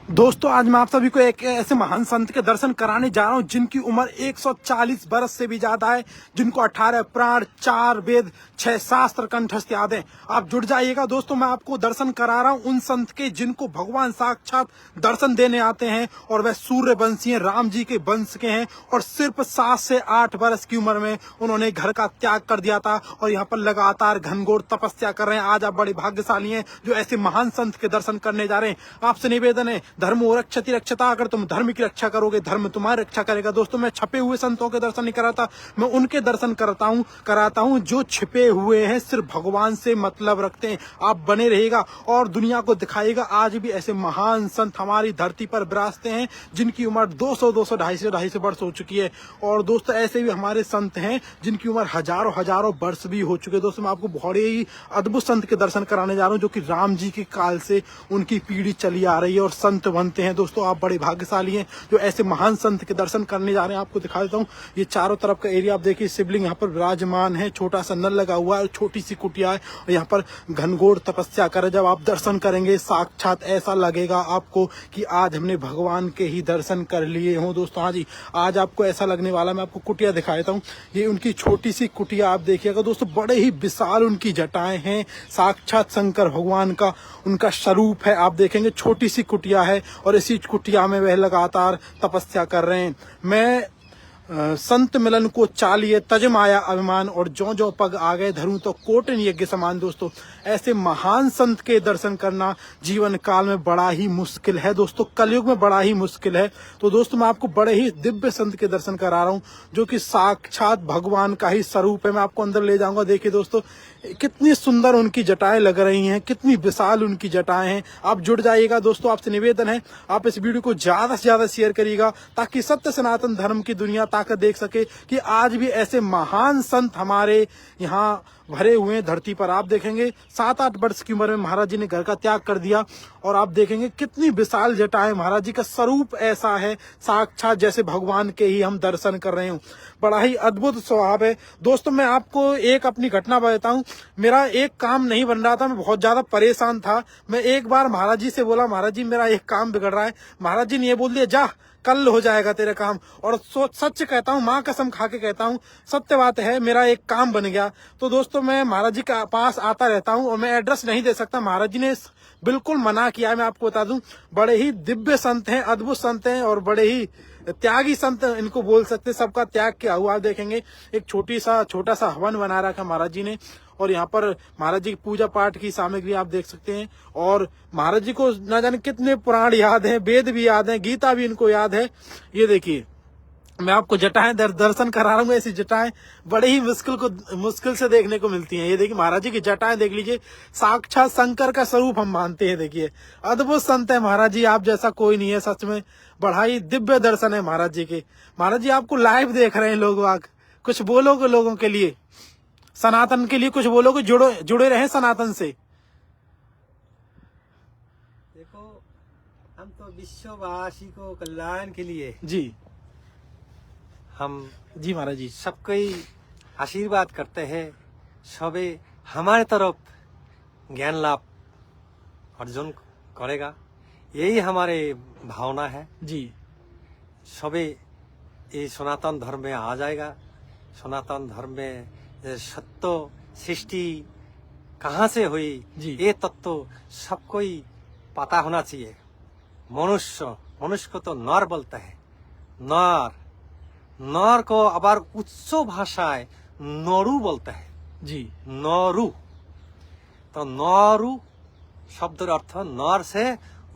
दोस्तों आज मैं आप सभी को एक ऐसे महान संत के दर्शन कराने जा रहा हूं जिनकी उम्र 140 बरस से भी ज्यादा है, जिनको 18 प्राण, 4 वेद, 6 शास्त्र कंठस्थ याद है। आप जुड़ जाइएगा दोस्तों, मैं आपको दर्शन करा रहा हूं उन संत के जिनको भगवान साक्षात दर्शन देने आते हैं और वह सूर्यवंशी हैं, राम जी के वंश के हैं और सिर्फ 7 से 8 बरस की उम्र में उन्होंने घर का त्याग कर दिया था और यहाँ पर लगातार घनघोर तपस्या कर रहे हैं। आज आप बड़े भाग्यशाली हैं जो ऐसे महान संत के दर्शन करने जा रहे हैं। आपसे निवेदन है, धर्म और रक्षति रक्षता, अगर तुम धर्म की रक्षा करोगे धर्म तुम्हारी रक्षा करेगा। दोस्तों मैं छपे हुए संतों के दर्शन नहीं कराता, मैं उनके दर्शन कराता हूं जो छिपे हुए हैं, सिर्फ भगवान से मतलब रखते हैं। आप बने रहेगा और दुनिया को दिखाएगा आज भी ऐसे महान संत हमारी धरती पर विराजते हैं जिनकी उम्र 200 250 वर्ष हो चुकी है। और दोस्तों ऐसे भी हमारे संत हैं जिनकी उम्र हजारों वर्ष भी हो चुके हैं। दोस्तों मैं आपको बड़े ही अद्भुत संत के दर्शन कराने जा रहा हूं जो कि राम जी के काल से उनकी पीढ़ी चली आ रही है और संत बनते हैं। दोस्तों आप बड़े भाग्यशाली हैं जो ऐसे महान संत के दर्शन करने जा रहे हैं। आपको दिखा देता हूँ, ये चारों तरफ का एरिया आप देखिए, शिवलिंग यहाँ पर विराजमान है, छोटा सा नल लगा हुआ है और छोटी सी कुटिया है और यहाँ पर घनघोर तपस्या करे। जब आप दर्शन करेंगे साक्षात ऐसा लगेगा आपको कि आज हमने भगवान के ही दर्शन कर लिए हों। दोस्तों हाँ जी, आज आपको ऐसा लगने वाला। मैं आपको कुटिया दिखा देता हूँ, ये उनकी छोटी सी कुटिया आप देखिएगा दोस्तों, बड़े ही विशाल उनकी जटाएं हैं, साक्षात शंकर भगवान का उनका स्वरूप है। आप देखेंगे छोटी सी कुटिया है और इसी कुटिया में वह लगातार तपस्या कर रहे हैं। मैं संत मिलन को चालिए तज माया अभिमान और जो पग आ गए धरूं तो कोटन यज्ञ समान। दोस्तों ऐसे महान संत के दर्शन करना जीवन काल में बड़ा ही मुश्किल है दोस्तों, कलयुग में बड़ा ही मुश्किल है। तो दोस्तों मैं आपको बड़े ही दिव्य संत के दर्शन करा रहा हूं जो कि साक्षात भगवान का ही स्वरूप है। मैं आपको अंदर ले जाऊंगा। देखिए दोस्तों कितनी सुंदर उनकी जटाएं लग रही हैं, कितनी विशाल उनकी जटाएं हैं। आप जुड़ जाइएगा दोस्तों, आपसे निवेदन है आप इस वीडियो को ज्यादा से ज्यादा शेयर करिएगा ताकि सत्य सनातन धर्म की दुनिया ताकत देख सके कि आज भी ऐसे महान संत हमारे यहाँ भरे हुए हैं धरती पर। आप देखेंगे 7-8 वर्ष की उम्र में महाराज जी ने घर का त्याग कर दिया और आप देखेंगे कितनी विशाल जटाएं। महाराज जी का स्वरूप ऐसा है साक्षात जैसे भगवान के ही हम दर्शन कर रहे हो। बड़ा ही अद्भुत स्वभाव है। दोस्तों मैं आपको एक अपनी घटना बताता हूँ। मेरा एक काम नहीं बन रहा था, मैं बहुत ज्यादा परेशान था। मैं एक बार महाराज जी से बोला, महाराज जी मेरा एक काम बिगड़ रहा है। महाराज जी ने ये बोल दिया, जा कल हो जाएगा तेरा काम। और सच कहता हूँ, माँ कसम खा के कहता हूँ, सत्य बात है, मेरा एक काम बन गया। तो दोस्तों मैं महाराज जी के पास आता रहता हूँ और मैं एड्रेस नहीं दे सकता, महाराज जी ने बिल्कुल मना किया है। मैं आपको बता दूं बड़े ही दिव्य संत हैं, अद्भुत संत हैं और बड़े ही त्यागी संत इनको बोल सकते। सबका त्याग क्या हुआ आप देखेंगे। एक छोटा सा हवन बना रखा महाराज जी ने और यहाँ पर महाराज जी की पूजा पाठ की सामग्री आप देख सकते हैं। और महाराज जी को न जाने कितने पुराण याद हैं, वेद भी याद हैं, गीता भी इनको याद है। ये देखिए मैं आपको जटाएं दर्शन करा रहा हूँ। ऐसी जटाएं बड़े ही मुश्किल से देखने को मिलती हैं। ये देखिए महाराज जी की जटाएं देख लीजिए, साक्षात शंकर का स्वरूप हम मानते हैं। देखिए अद्भुत संत है महाराज जी, आप जैसा कोई नहीं है सच में। बड़ा ही दिव्य दर्शन है महाराज जी के। महाराज जी आपको लाइव देख रहे हैं लोग, कुछ बोलोगे लोगों के लिए, सनातन के लिए कुछ बोलोगे, जुड़े रहे सनातन से। देखो हम तो विश्ववासी को कल्याण के लिए जी हम जी महाराज जी सबको ही आशीर्वाद करते हैं। सबे हमारे तरफ ज्ञान लाभ अर्जुन करेगा, यही हमारे भावना है जी। सबे ये सनातन धर्म में आ जाएगा। सनातन धर्म में सत्य सृष्टि कहाँ से हुई जी। ये तत्व सबको ही पता होना चाहिए। मनुष्य को तो नर बोलता है, नर को আবার উচ্চ ভাষায় নরু বলতে है जी। নরু। तो नरु शब्द अर्थ नर से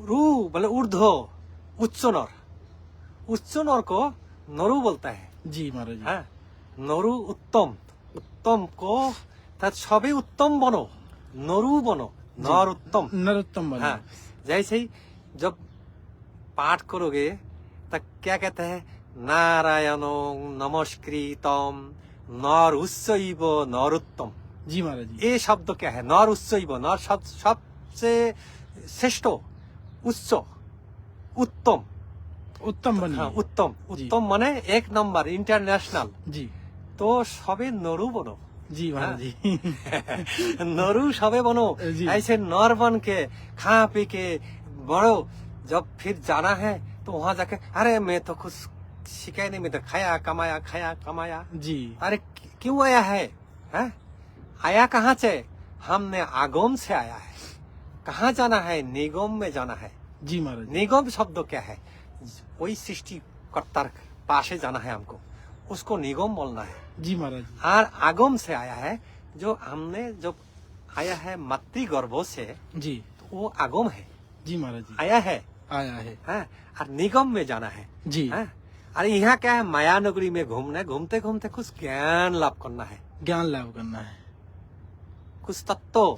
रू बोले ऊर्ध्व, उच्च नर को नरु बोलता है जी महाराज जी। हाँ, नरु उत्तम को सभी उत्तम बनो, नरु बनो, नरोत्तम बनो। हाँ, जैसे ही जब पाठ करोगे तो क्या कहते हैं, नारायण नमस्कृतम नर उच्चैव नरोत्तम। जी महाराज जी। ये शब्द क्या है, नर उच्चैव, नर सबसे श्रेष्ठ, उच्च, उत्तम बनिए। हाँ, उत्तम माने एक नंबर इंटरनेशनल जी। तो सबे नरु बनो। जी महाराज जी। नरु सबे बनो। ऐसे नर बन के खा पी के बड़ो जब फिर जाना है तो वहां जाके अरे मैं तो कुछ सीखा नहीं, मैं तो खाया कमाया। जी अरे क्यों आया है, हैं? आया कहाँ से? हमने आगम से आया है। कहाँ जाना है? निगम में जाना है। जी महाराज। निगम शब्द क्या है? वही सृष्टिकर्तार पासे जाना है हमको, उसको निगम बोलना है। जी महाराज। और आगम से आया है, जो हमने जब आया है मातृगर्भ से, जी तो वो आगम है। जी महाराज जी। आया है, आया है। हैं? और निगम में जाना है। जी हैं? अरे यहाँ क्या है, माया नगरी में घूमना है, घूमते घूमते कुछ ज्ञान लाभ करना है, ज्ञान लाभ करना है। कुछ तत्व,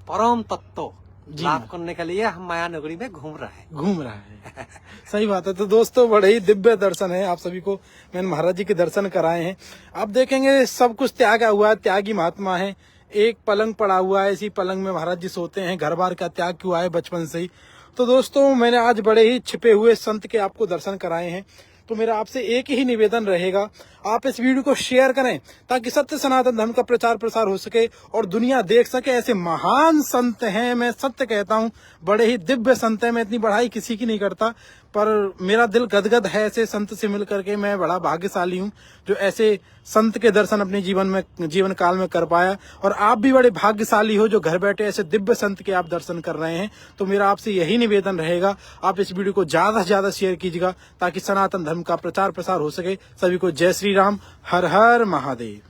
परम तत्व जी लाभ हाँ। करने के लिए हम माया नगरी में घूम रहे हैं। घूम रहा है। सही बात है। तो दोस्तों बड़े ही दिव्य दर्शन है, आप सभी को मैंने महाराज जी के दर्शन कराए हैं। आप देखेंगे सब कुछ त्यागा हुआ है, त्यागी महात्मा है। एक पलंग पड़ा हुआ है, इसी पलंग में महाराज जी सोते हैं। घर बार का त्याग हुआ है बचपन से ही। तो दोस्तों मैंने आज बड़े ही छिपे हुए संत के आपको दर्शन कराए हैं। तो मेरा आपसे एक ही निवेदन रहेगा, आप इस वीडियो को शेयर करें ताकि सत्य सनातन धर्म का प्रचार प्रसार हो सके और दुनिया देख सके। ऐसे महान संत हैं, मैं सत्य कहता हूं, बड़े ही दिव्य संत हैं। मैं इतनी बढ़ाई किसी की नहीं करता, पर मेरा दिल गदगद है ऐसे संत से मिल करके। मैं बड़ा भाग्यशाली हूं जो ऐसे संत के दर्शन अपने जीवन काल में कर पाया। और आप भी बड़े भाग्यशाली हो जो घर बैठे ऐसे दिव्य संत के आप दर्शन कर रहे हैं। तो मेरा आपसे यही निवेदन रहेगा, आप इस वीडियो को ज्यादा से ज्यादा शेयर कीजिएगा ताकि सनातन धर्म का प्रचार प्रसार हो सके। सभी को जय श्री राम, हर हर महादेव।